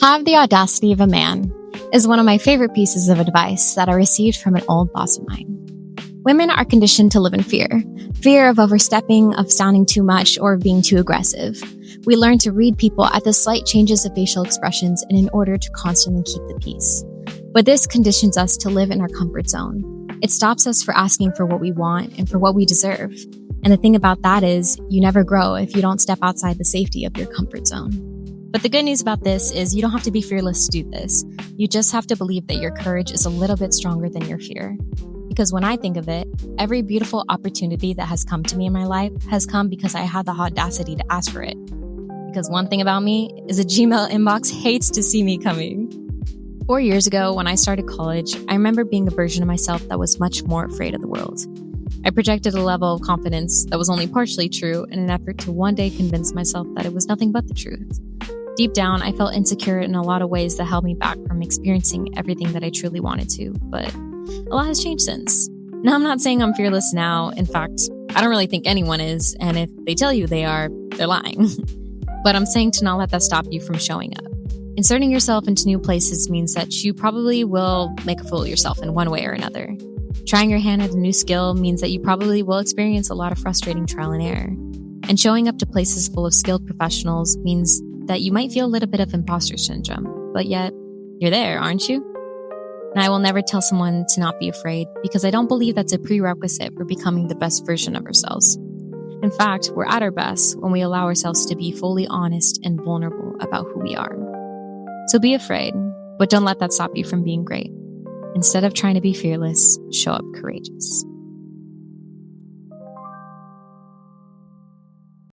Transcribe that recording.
Have the audacity of a man is one of my favorite pieces of advice that I received from an old boss of mine. Women are conditioned to live in fear of overstepping, of sounding too much, or of being too aggressive. We learn to read people at the slight changes of facial expressions and in order to constantly keep the peace. But this conditions us to live in our comfort zone. It stops us for asking for what we want and for what we deserve. And the thing about that is, you never grow if you don't step outside the safety of your comfort zone. But the good news about this is you don't have to be fearless to do this. You just have to believe that your courage is a little bit stronger than your fear. Because when I think of it, every beautiful opportunity that has come to me in my life has come because I had the audacity to ask for it. Because one thing about me is a Gmail inbox hates to see me coming. 4 years ago, when I started college, I remember being a version of myself that was much more afraid of the world. I projected a level of confidence that was only partially true in an effort to one day convince myself that it was nothing but the truth. Deep down, I felt insecure in a lot of ways that held me back from experiencing everything that I truly wanted to, but a lot has changed since. Now, I'm not saying I'm fearless now. In fact, I don't really think anyone is, and if they tell you they are, they're lying. But I'm saying to not let that stop you from showing up. Inserting yourself into new places means that you probably will make a fool of yourself in one way or another. Trying your hand at a new skill means that you probably will experience a lot of frustrating trial and error. And showing up to places full of skilled professionals means that you might feel a little bit of imposter syndrome, but yet you're there, aren't you? And I will never tell someone to not be afraid because I don't believe that's a prerequisite for becoming the best version of ourselves. In fact, we're at our best when we allow ourselves to be fully honest and vulnerable about who we are. So be afraid, but don't let that stop you from being great. Instead of trying to be fearless, show up courageous.